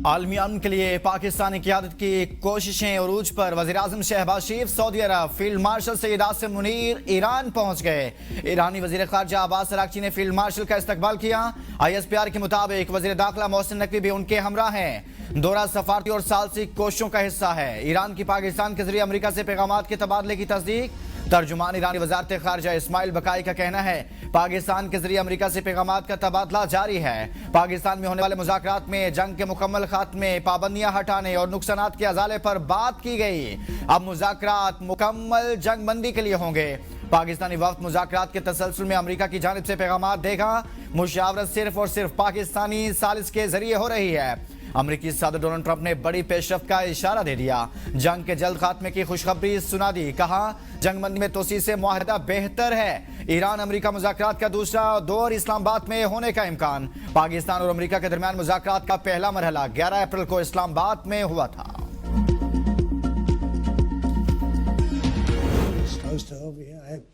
आलमी अमन के लिए पाकिस्तानी क़यादत की कोशिशें उरूज पर। वज़ीर-ए-आज़म शहबाज शरीफ सऊदी अरब, फील्ड मार्शल सैयद आसिम मुनीर ईरान पहुंच गए। ईरानी वज़ीर ख़ारजा अब्बास अराग़ची ने फील्ड मार्शल का इस्तकबाल किया। ISPR के मुताबिक वज़ीर दाखिला मोहसिन नकवी भी उनके हमरा हैं। दौरा सफारती और सालसी कोशिशों का हिस्सा है। ईरान की पाकिस्तान के जरिए अमरीका से पैगामात के तबादले की तस्दीक। तर्जुमान ईरानी वज़ारत ख़ारजा इस्माइल बकाई का कहना है पाकिस्तान के जरिए अमरीका से पैगामात का तबादला जारी है। पाकिस्तान में होने वाले मुज़ाकरात में जंग के मुकम्मल खात्मे, पाबंदियां हटाने और नुकसानात के अजाले पर बात की गई। अब मुज़ाकरात मुकम्मल जंग बंदी के लिए होंगे। पाकिस्तानी वफ्द मुज़ाकरात के तसलसल में अमरीका की जानिब से पैगामात देगा। मुशावरत सिर्फ और सिर्फ पाकिस्तानी सालिस के जरिए हो रही है। अमरीकी सदर डोनाल्ड ट्रंप ने बड़ी पेशरफ्त का इशारा दे दिया। जंग के जल्द खात्मे की खुशखबरी सुना दी। कहा जंगबंदी में तोसी से मुआहदा बेहतर है। ईरान अमरीका मुज़ाकरात का दूसरा दौर इस्लामाबाद में होने का इम्कान। पाकिस्तान और अमरीका के दरमियान मुज़ाकरात का पहला मरहला 11 अप्रैल को इस्लामाबाद में हुआ था।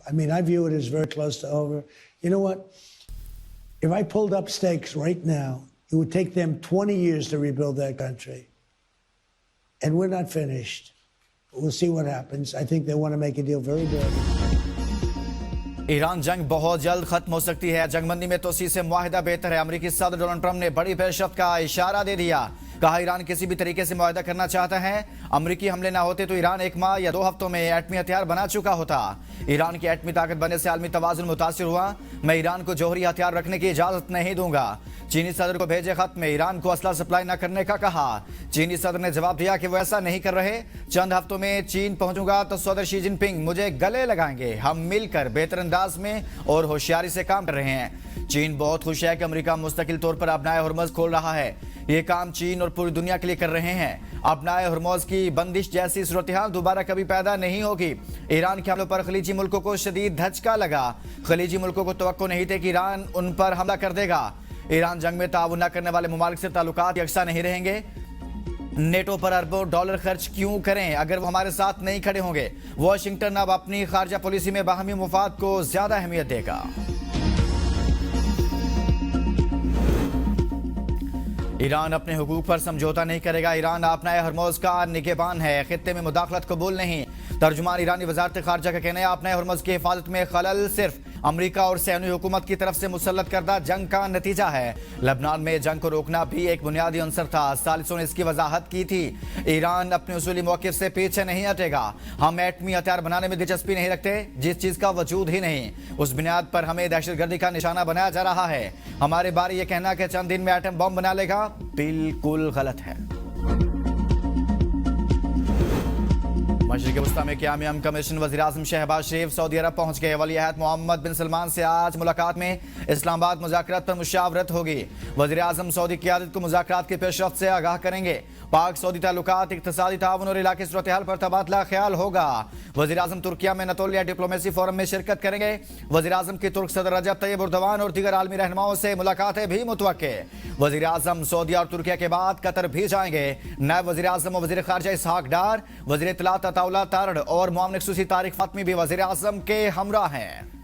I mean, I view it as very close to over. You know what? If I pulled up stakes right now, it would take them 20 years to rebuild that country. And we're not finished. We'll see what happens. I think they want to make a deal very big. Iran जंग बहुत जल्द खत्म हो सकती है। जंगबंदी में तोसी से मुआहदा बेहतर है। अमरीकी सदर डोनाल्ड ट्रंप ने बड़ी पेशरफ्त का इशारा दे दिया। कहा ईरान किसी भी तरीके से मुआहदा करना चाहता है। अमरीकी हमले ना होते तो ईरान 1 माह या 2 हफ्तों में एटमी हथियार बना चुका होता। ईरान की एटमी ताकत बनने से आलमी तवाज़ुन मुतासिर हुआ। मैं ईरान को जौहरी हथियार रखने की इजाजत नहीं दूंगा। चीनी सदर को भेजे खत में ईरान को असला सप्लाई न करने का कहा। चीनी सदर ने जवाब दिया कि वो ऐसा नहीं कर रहे। चंद हफ्तों में चीन पहुंचूंगा तो सदर शी जिनपिंग मुझे गले लगाएंगे। हम मिलकर बेहतर अंदाज में और होशियारी से काम कर रहे हैं। चीन बहुत खुश है कि अमेरिका मुस्तकिल तौर पर अपनाए हुर्मुज़ खोल रहा है। ये काम चीन और पूरी दुनिया के लिए कर रहे हैं। अपनाए हुर्मुज़ की बंदिश जैसी सूरत हाल दोबारा कभी पैदा नहीं होगी। ईरान के हमलों पर खलीजी मुल्कों को शदीद धचका लगा। खलीजी मुल्कों को तवक्को नहीं थी कि ईरान उन पर हमला कर देगा। ईरान जंग में ताउन न करने वाले मुमालिक से ताल्लुकात यकसा नहीं रहेंगे। नेटो पर अरबों डॉलर खर्च क्यों करें अगर वो हमारे साथ नहीं खड़े होंगे। वाशिंगटन अब अपनी खारजा पॉलिसी में बाहमी मुफाद को ज्यादा अहमियत देगा। ईरान अपने हुकूक पर समझौता नहीं करेगा। ईरान अपनाए हुर्मुज़ का निगहबान है। खित्ते में मुदाखलत कबूल नहीं। तर्जुमान ईरानी वज़ारत ख़ारजा का कहना है अपनाए हुर्मुज़ की हिफाजत में खलल सिर्फ अमरीका और सैन्य हुकूमत की तरफ से मुसल्लत करदा जंग का नतीजा है। लबनान में जंग को रोकना भी एक बुनियादी अंसर था। सालिसों ने इसकी वजाहत की थी। ईरान अपने उसूली मौक़िफ़ से पीछे नहीं हटेगा। हम एटमी हथियार बनाने में दिलचस्पी नहीं रखते जिस चीज़ का वजूद ही नहीं। उस बुनियाद पर हमें दहशतगर्दी का निशाना बनाया जा रहा है। हमारे बारे ये कहना कि चंद दिन में एटम बम बना लेगा बिल्कुल गलत है। मशरिक़ वस्ता में क़याम अमन कमीशन वज़ीर-ए-आज़म शहबाज शरीफ सऊदी अरब पहुंच गए। वली-ए-अहद मोहम्मद बिन सलमान से आज मुलाकात में इस्लामाबाद मुज़ाकरात पर मुशावरत होगी। वज़ीर-ए-आज़म सऊदी क़यादत को मुज़ाकरात की पेशरफ्त से आगाह करेंगे। पाक सऊदी ताल्लुकात, इक़्तिसादी ताउन और इलाक़ाई सूरत हाल पर तबादला ख्याल होगा। वज़ीर-ए-आज़म तुर्किया में अनातोलिया डिप्लोमेसी फोरम में शिरकत करेंगे। वज़ीर-ए-आज़म की तुर्क सदर रजब तैयब एर्दोगान और दीगर आलमी रहनुमाओं से मुलाकातें भी मुतवक्के। वज़ीर-ए-आज़म सऊदीया और तुर्किया के बाद कतर भी जाएंगे। नायब वज़ीर-ए-आज़म और वज़ीर ख़ारजा इसहाक डार, वज़ीर इत्तलात अताउल्लाह तारड़ और मुआविन ख़ुसूसी तारिक फ़ातमी भी वज़ीर-ए-आज़म के हमरा हैं।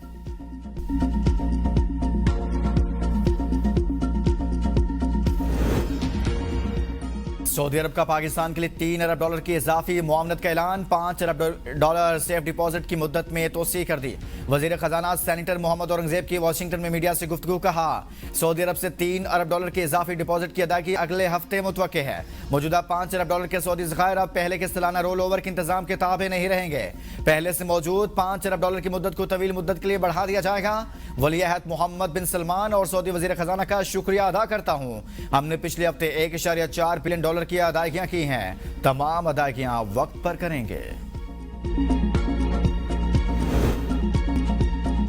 सऊदी अरब का पाकिस्तान के लिए $3 अरब की इजाफी मुआवनत का ऐलान। $5 अरब सेफ डिपॉजिट की मुद्दत में तोसी कर दी। वजीर खजाना सेनेटर मोहम्मद औरंगजेब की वाशिंगटन में मीडिया से गुफ्तगू। कहा सऊदी अरब से $3 अरब की इजाफी डिपॉजिट की अदायगी अगले हफ्ते मुतवक्के है। मौजूदा $5 अरब के सऊदी ज़खायर अब पहले के सालाना रोल ओवर के इंतजाम के ताबे नहीं रहेंगे। पहले से मौजूद $5 अरब की मुद्दत को तवील मुद्दत के लिए बढ़ा दिया जाएगा। वली-ए-अहद मोहम्मद बिन सलमान और सऊदी वजीर खजाना का शुक्रिया अदा करता हूँ। हमने पिछले हफ्ते $1.4 बिलियन की अदायगियां की हैं। तमाम अदायगियां वक्त पर करेंगे।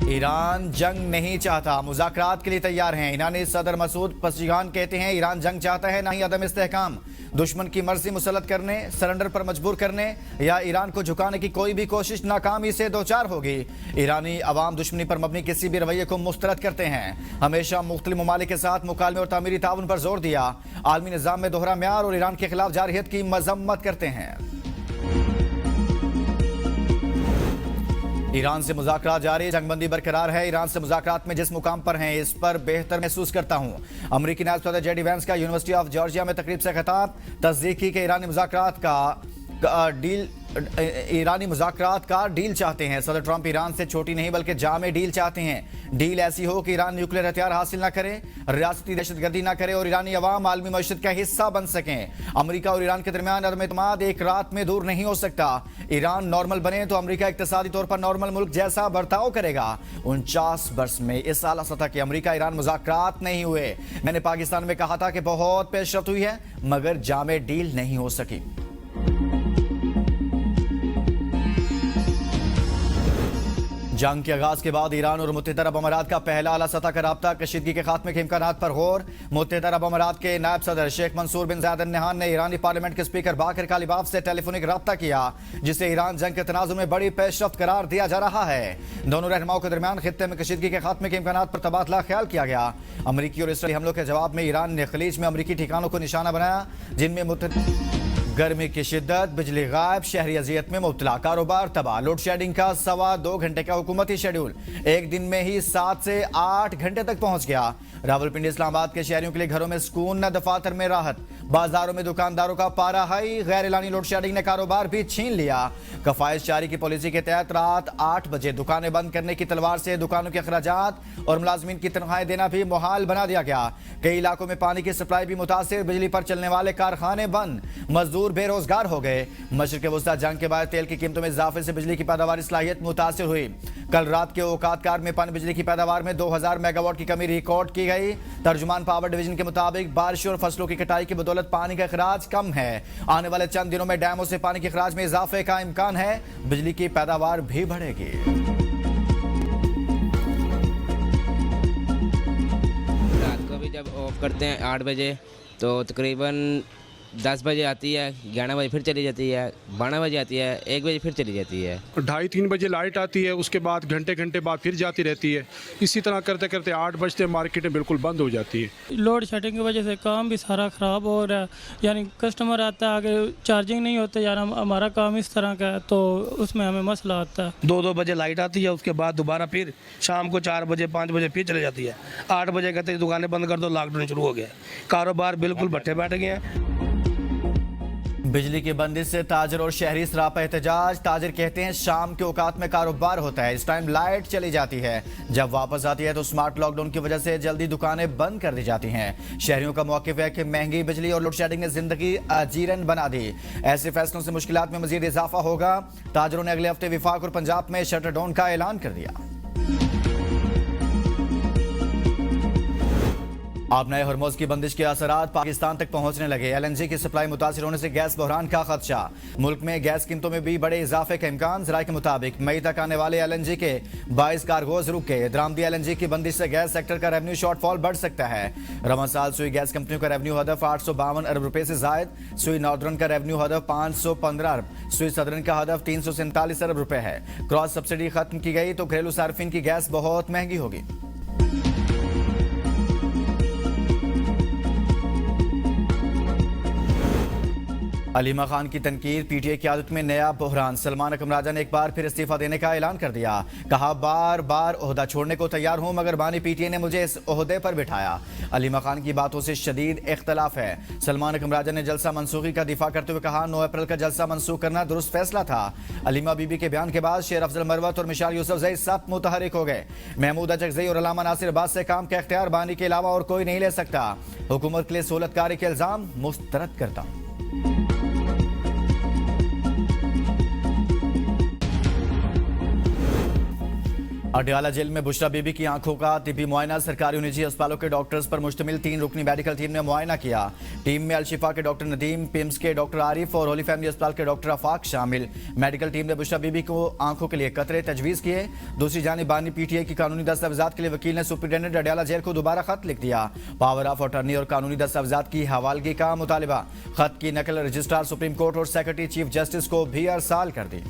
ईरान जंग नहीं चाहता, मुज़ाकरात के लिए तैयार हैं। ईरानी सदर मसूद पज़ेश्कियान कहते हैं ईरान जंग चाहता है, ना ही अदम इस्तेहकाम। दुश्मन की मर्जी मुसल्लत करने, सरेंडर पर मजबूर करने या ईरान को झुकाने की कोई भी कोशिश नाकामी से दोचार होगी। ईरानी अवाम दुश्मनी पर मबनी किसी भी रवैये को मुस्तरद करते हैं। हमेशा मुख्तलिफ ममालिक के साथ मुकालमे और तामीरी ताउन पर जोर दिया। आलमी निज़ाम में दोहरा म्यार और ईरान के खिलाफ जारहियत की मजम्मत करते हैं। ईरान से मुज़ाकरात जारी, जंगबंदी बरकरार है। ईरान से मुज़ाकरात में जिस मुकाम पर हैं इस पर बेहतर महसूस करता हूं। अमेरिकी नायब सदर जेडी वैंस का यूनिवर्सिटी ऑफ जॉर्जिया में तकरीब से खिताब, तस्दीक की कि ईरानी मुज़ाकरात का डील चाहते हैं। सदर ट्रंप ईरान से छोटी नहीं बल्कि जामे डील चाहते हैं। डील ऐसी हो कि ईरान न्यूक्लियर हथियार हासिल ना करे, रियासती दहशतगर्दी ना करे और ईरानी अवाम आलमी मईशत का हिस्सा बन सकें। अमेरिका और ईरान के दरमियान अदम एतमाद एक रात में दूर नहीं हो सकता। ईरान नॉर्मल बने तो अमेरिका इक्तिसादी तौर पर नॉर्मल मुल्क जैसा बर्ताव करेगा। 49 वर्ष में इस आला सतह के अमेरिका ईरान मुज़ाकरात नहीं हुए। मैंने पाकिस्तान में कहा था कि बहुत पेशरफ्त हुई है मगर जामे डील नहीं हो सकी। जंग के आगाज के बाद ईरान और मुत्तहिदा अरब अमारात का पहला आला सतह का राब्ता, कशीदगी के खात्मे के इम्कानात पर गौर। मुत्तहिदा अरब अमारात के नायब सदर शेख मंसूर बिन जायद अल नहान ने ईरानी पार्लियामेंट के स्पीकर बाकर कालिबाफ से टेलीफोनिक राब्ता किया, जिसे ईरान जंग के तनाजुर में बड़ी पेशरफ्त करार दिया जा रहा है। दोनों रहनुमाओं के दरमियान खित्ते में कशीदगी के खात्मे के इम्कानात पर तबादला ख्याल किया गया। अमरीकी और इसराइली हमलों के जवाब में ईरान ने खलीज में अमरीकी ठिकानों को निशाना बनाया, जिनमें गर्मी की शिद्दत, बिजली गायब, शहरी अजियत में मुब्तला, कारोबार तबाह, लोड शेडिंग का 2.25 घंटे का हुकूमती शेड्यूल एक दिन में ही 7 से 8 घंटे तक पहुंच गया। रावलपिंडी इस्लामाबाद के शहरियों के लिए घरों में सुकून न दफातर में राहत, बाजारों में दुकानदारों का पारा हाई। गैर एलानी लोड शेडिंग ने कारोबार भी छीन लिया। कफायश जारी की पॉलिसी के तहत रात 8 बजे दुकानें बंद करने की तलवार से दुकानों के अखराजात और मुलाजमीन की तनख्वाहें देना भी मुहाल बना दिया गया। कई इलाकों में पानी की सप्लाई भी मुतासिर, बिजली पर चलने वाले कारखाने बंद, मजदूर बेरोजगार हो गए। मशरिक वस्ता जंग के बाद तेल की कीमतों में इजाफे से बिजली की पैदावार सलाहियत मुतासिर हुई। कल रात के औकातकार में पानी बिजली की पैदावार में 2000 मेगावाट की कमी रिकॉर्ड की गई। तर्जुमान पावर डिवीजन के मुताबिक बारिश और फसलों की कटाई की बदौलत पानी का अखराज कम है। आने वाले चंद दिनों में डैमों से पानी के अखराज में इजाफे का इम्कान है, बिजली की पैदावार भी बढ़ेगी। रात को भी जब ऑफ करते हैं 8 बजे तो तकरीबन 10 बजे आती है, 11 बजे फिर चली जाती है, 12 बजे आती है, 1 बजे फिर चली जाती है। 2:30-3 बजे लाइट आती है, उसके बाद घंटे घंटे बाद फिर जाती रहती है। इसी तरह करते करते 8 बजते मार्केटें बिल्कुल बंद हो जाती है। लोड शेडिंग की वजह से काम भी सारा ख़राब हो रहा है, यानी कस्टमर आता है आगे चार्जिंग नहीं होता, यानी हमारा काम इस तरह का है तो उसमें हमें मसला आता है। 2 बजे लाइट आती है, उसके बाद दोबारा फिर शाम को 4 बजे 5 बजे फिर चले जाती है। 8 बजे कहते दुकानें बंद कर दो, लॉकडाउन शुरू हो गया, कारोबार बिल्कुल भट्टे बैठ गए हैं। बिजली की बंदिश से ताजर और शहरी सरापा एहतजाज। ताजर कहते हैं शाम के औकात में कारोबार होता है, इस टाइम लाइट चली जाती है, जब वापस आती है तो स्मार्ट लॉकडाउन की वजह से जल्दी दुकानें बंद कर दी जाती हैं। शहरियों का मौक़िफ़ है कि महंगी बिजली और लोड शेडिंग ने जिंदगी अजीरन बना दी। ऐसे फैसलों से मुश्किलात में मजीद इजाफा होगा। ताजरों ने अगले हफ्ते विफाक और पंजाब में शटर डाउन का ऐलान कर दिया। अब नए हरमुज़ की बंदिश के असरात पाकिस्तान तक पहुंचने लगे। LNG की सप्लाई मुतासिर होने से गैस बहरान का खदशा। मुल्क में गैस कीमतों में भी बड़े इजाफे का इम्कान। ज़राए के मुताबिक मई तक आने वाले LNG के 22 कार्गोज रुक गए। दरामदी LNG की बंदिश से गैस सेक्टर का रेवन्यू शॉर्टफॉल बढ़ सकता है। रवां साल सुई गैस कंपनियों का रेवन्यू हदफ 852 अरब रुपए से जायद, सुई नॉर्दर्न का रेवन्यू हदफ 515 अरब, सुई सदर्न का हदफ 347 अरब रुपए है। क्रॉस सब्सिडी खत्म की गई तो घरेलू सार्फिन की गैस बहुत महंगी होगी। अलीमा खान की तनकीद, PTI की आदत में नया बहरान। सलमान अकरम राजा ने एक बार फिर इस्तीफा देने का ऐलान कर दिया। कहा बार बार ओहदा छोड़ने को तैयार हूं मगर बानी PTI ने मुझे इस ओहदे पर बिठाया। अलीमा खान की बातों से शदीद इख्तलाफ है। सलमान अकरम राजा ने जलसा मनसूखी का दिफा करते हुए कहा 9 अप्रैल का जलसा मनसूख करना दुरुस्त फैसला था। अलीमा बीबी के बयान के बाद शेर अफजल मरवत और मिशाल यूसुफजई सब मुतहरिक हो गए। महमूद अचकजई और अल्लामा नासिर अब्बास से काम का इख्तियार बानी के अलावा और कोई नहीं ले सकता। हुकूमत के लिए सहूलतकारी के इल्जाम मुस्तरद करता हूं। अडयाला जेल में बुशरा बीबी की आंखों का तिब्बी मुआयना। सरकारी और निजी अस्पतालों के डॉक्टर्स पर मुश्तमिल 3 रुकनी मेडिकल टीम ने मुआयना किया। टीम में अल-शिफा के डॉक्टर नदीम, पिम्स के डॉक्टर आरिफ और होली फैमिली अस्पताल के डॉक्टर अफाक शामिल। मेडिकल टीम ने बुशरा बीबी को आंखों के लिए कतरे तजवीज़ किए। दूसरी जानिब बानी PTI की कानूनी दस्तावेजात के लिए वकील ने सुप्रिटेंडेंट अडयाला जेल को दोबारा खत लिख दिया। पावर ऑफ अटर्नी और कानूनी दस्तावेजात की हवालगी का मुतालिबा। खत की नकल रजिस्ट्रार सुप्रीम कोर्ट और सेक्रेटरी चीफ जस्टिस को भी अरसाल कर दी।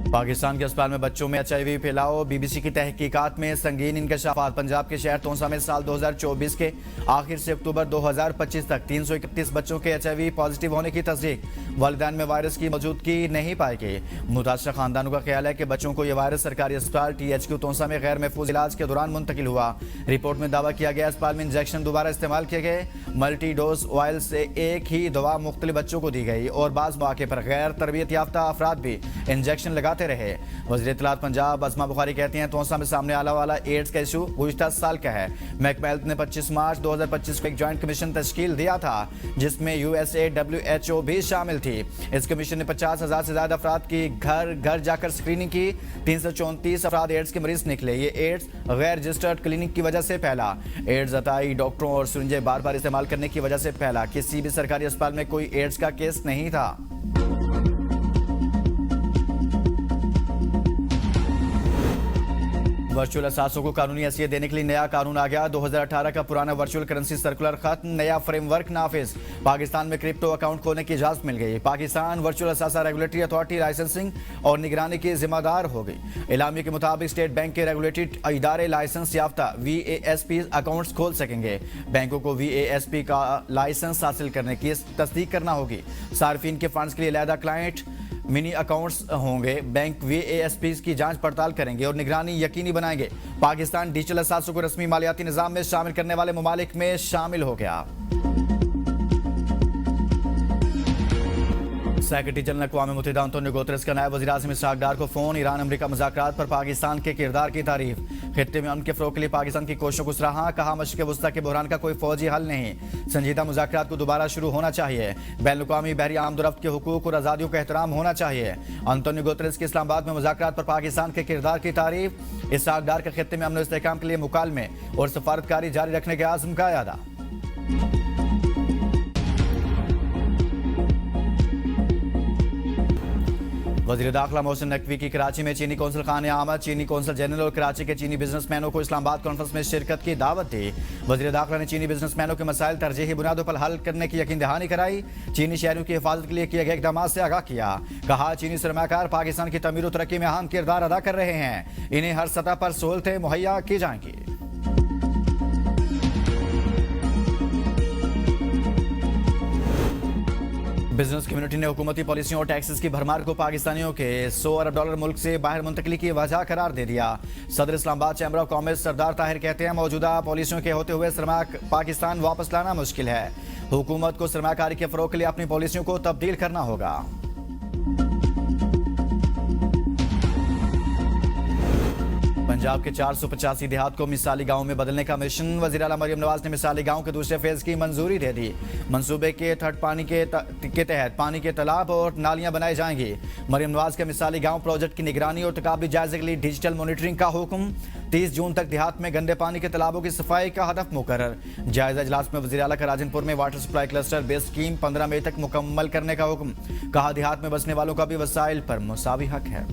पाकिस्तान के अस्पताल में बच्चों में HIV फैलाव, बीबीसी की तहकीकात में संगीन इंकशाफात। पंजाब के शहर तोंसा में साल 2024 के आखिर से अक्टूबर 2025 तक 331 बच्चों के HIV पॉजिटिव होने की तस्दीक। वालिदैन में वायरस की मौजूदगी नहीं पाई गई। मुतासर खानदानों का ख्याल है कि बच्चों को यह वायरस सरकारी अस्पताल THQ तोंसा में गैर महफूज इलाज के दौरान मुंतकिल हुआ। रिपोर्ट में दावा किया गया अस्पताल में इंजेक्शन दोबारा इस्तेमाल किए गए। मल्टी डोज ऑयल से एक ही दवा मुख्तलिफ बच्चों को दी गई और बाज़ मौके पर गैर तरबियत याफ्ता अफराद भी इंजेक्शन लगाते रहे। वज़ीर इत्तलात पंजाब अस्मा बुखारी कहती हैं, तोंसा में सामने आने वाला एड्स का इशू गुज़िश्ता साल का है। महकमा हेल्थ ने 25 मार्च 2025 को एक जॉइंट कमीशन तश्कील दिया था जिसमें USA WHO भी शामिल थी। इस कमीशन ने 50,000 से ज्यादा अफराद की घर घर जाकर स्क्रीनिंग की। 334 अफराद एड्स के मरीज निकले। ये एड्स गैर रजिस्टर्ड क्लिनिक की वजह से फैला। एड्स अताई डॉक्टरों और सुरंजें बार बार इस्तेमाल करने की वजह से फैला। किसी भी सरकारी अस्पताल में कोई एड्स का केस नहीं था। वर्चुअल असासों को कानूनी हैसियत देने के लिए नया कानून आ गया। 2018 का पुराना वर्चुअल करेंसी सर्कुलर खत्म, नया फ्रेमवर्क नाफिज। पाकिस्तान में क्रिप्टो अकाउंट खोलने की इजाजत मिल गई। पाकिस्तान वर्चुअल असासा रेगुलेटरी अथॉरिटी लाइसेंसिंग और निगरानी की जिम्मेदार हो गई। एलामी के मुताबिक स्टेट बैंक के रेगुलेटेड इदारे लाइसेंस याफ्ता VASP अकाउंट्स खोल सकेंगे। बैंकों को VASP का लाइसेंस हासिल करने की तस्दीक करना होगी। सार्फिन के फंड्स के लिए अलहदा क्लाइंट मिनी अकाउंट्स होंगे। बैंक VASP की जांच पड़ताल करेंगे और निगरानी यकीनी बनाएंगे। पाकिस्तान डिजिटल असासों को रस्मी मालियाती निजाम में शामिल करने वाले ममालिक में शामिल हो गया। सेक्रेटरी जनरल अक़वाम मुत्तहिदा अंतोनियो गुतेरेस का नायब वज़ीर-ए-आज़म इसहाक डार को फोन। ईरान अमेरिका मुज़ाकरात पर पाकिस्तान के किरदार की तारीफ। खित्ते में उनके फ़रोग़ के लिए पाकिस्तान की कोशिशों को सराहा। कहा, मशरिक़ वस्ता के बहरान का कोई फौजी हल नहीं, संजीदा मुज़ाकरात को दोबारा शुरू होना चाहिए। बैनुल-अक़वामी बहरी आमदोरफ्त के हुकूक़ और आज़ादियों का एहतराम होना चाहिए। अंतोनियो गुतेरेस की इस्लामाबाद में मुज़ाकरात पर पाकिस्तान के किरदार की तारीफ। इसहाक डार का खित्ते में अमन और इस्तेहकाम के लिए मुकालमे और सफारतकारी जारी रखने के आज़म का इरादा। वज़ीर दाखिला मोहसिन नकवी की कराची में चीनी कौंसल खाने आमद। चीनी कौंसल जनरल और कराची के चीनी बिजनेसमैनों को इस्लामाबाद कॉन्फ्रेंस में शिरकत की दावत दी। वज़ीर दाखिला ने चीनी बिजनेसमैनों के मसाइल तरजीही बुनियादों पर हल करने की यकीन दहानी कराई। चीनी शहरियों की हिफाजत के लिए किए गए इक़दामात से आगाह किया। कहा, चीनी सरमायाकार पाकिस्तान की तमीर और तरक्की में अहम किरदार अदा कर रहे हैं। इन्हें हर सतह पर सहूलतें मुहैया की जाएंगी। बिजनेस कम्युनिटी ने हुकूमती पॉलिसियों और टैक्सेस की भरमार को पाकिस्तानियों के $100 अरब मुल्क से बाहर मुंतकली की वजह करार दे दिया। सदर इस्लामाबाद चैम्बर ऑफ कॉमर्स सरदार ताहिर कहते हैं, मौजूदा पॉलिसियों के होते हुए सरमाया पाकिस्तान वापस लाना मुश्किल है। हुकूमत को सरमायाकारी के फरोग के लिए अपनी पॉलिसियों को तब्दील करना होगा। पंजाब के 485 देहात को मिसाली गांव में बदलने का मिशन। वज़ीर आला मरियम नवाज ने मिसाली गांव के दूसरे फेज की मंजूरी दे दी। मंसूबे के थर्ड पानी के तहत पानी के तालाब और नालियां बनाई जाएंगी। मरियम नवाज के मिसाली गांव प्रोजेक्ट की निगरानी और तकाबी जायजे के लिए डिजिटल मॉनिटरिंग का हुक्म। 30 जून तक देहात में गंदे पानी के तालाबों की सफाई का हदफ मुकर्रर। जायजा इजलास में वज़ीर आला का राजनपुर में water supply cluster based scheme 15 मई तक मुकम्मल करने का हुक्म। कहा, देहात में बसने वालों का भी वसाइल पर मुसावी हक है।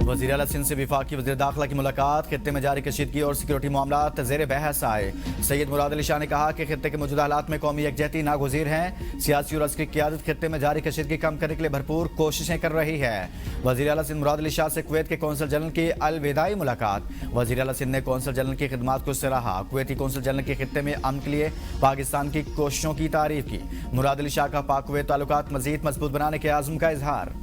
वज़ीर आला सिंध से विफाकी वज़ीर दाखिला की मुलाकात। खित्ते में जारी कशीदगी और सिक्योरिटी मामलात ज़ेर बहस आए। सैयद मुराद अली शाह ने कहा कि खित्ते के मौजूदा हालात में कौमी यकजहती नागुज़ीर है। सियासी और अस्करी क़यादत खित्ते में जारी कशीदगी कम करने के लिए भरपूर कोशिशें कर रही है। वज़ीर आला सिंध मुराद अली शाह से कुवैत के कौंसल जनरल की अलविदाई मुलाकात। वज़ीर आला सिंध ने कौंसल जनरल की खिदमात को सराहा। कुवैती कौंसल जनरल के खित्ते में अमन के लिए पाकिस्तान की कोशिशों की तारीफ की। मुराद अली शाह का पाक कुवैत ताल्लुकात मज़ीद मजबूत बनाने के आज़म का इजहार।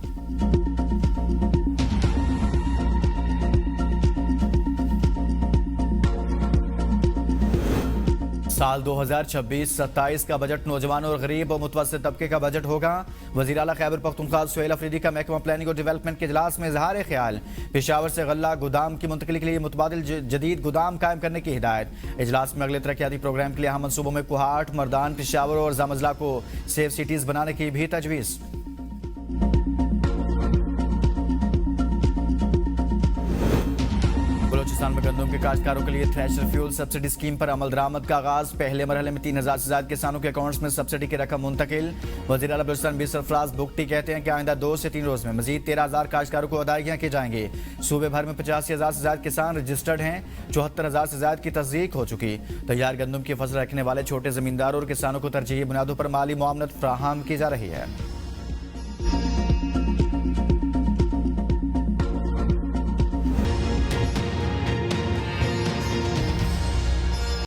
साल 2026-27 का बजट नौजवान और गरीब और मुतवस्सित तबके का बजट होगा। वज़ीर आला खैबर पख्तूनख्वा सुहेल अफरीदी का महकमा प्लानिंग और डेवलपमेंट के इजलास में इजहार ख्याल। पेशावर से गल्ला गोदाम की मुंतकली के लिए मुतबादिल जदीद गोदाम कायम करने की हिदायत। इजलास में अगले तरक्याती प्रोग्राम के लिए अहम मनसूबों में कुहाट, मर्दान, पेशावर और जामजला को सेफ सिटीज बनाने की भी तजवीज़। बलूचिस्तान में गंदम के काश्तकारों के लिए थ्रेशर फ्यूल सब्सिडी स्कीम पर अमल दरामद का आगाज। पहले मरहले में 3000 से ज्यादा किसानों के अकाउंट्स में सब्सिडी की रकम मुंतकिल। वज़ीर आला बलूचिस्तान बी सरफराज बुगटी कहते हैं कि आइंदा 2 से 3 रोज में मजीद 13000 काश्तकारों को अदायगियां की जाएंगी। सूबे भर में 85,000 से ज्यादा किसान रजिस्टर्ड हैं। 74,000 से ज्यादा की तस्दीक हो चुकी। तैयार गंदम की फसल रखने वाले छोटे जमींदारों और किसानों को तरजीही बुनियादों पर माली मुआवनत फराहम की जा रही है।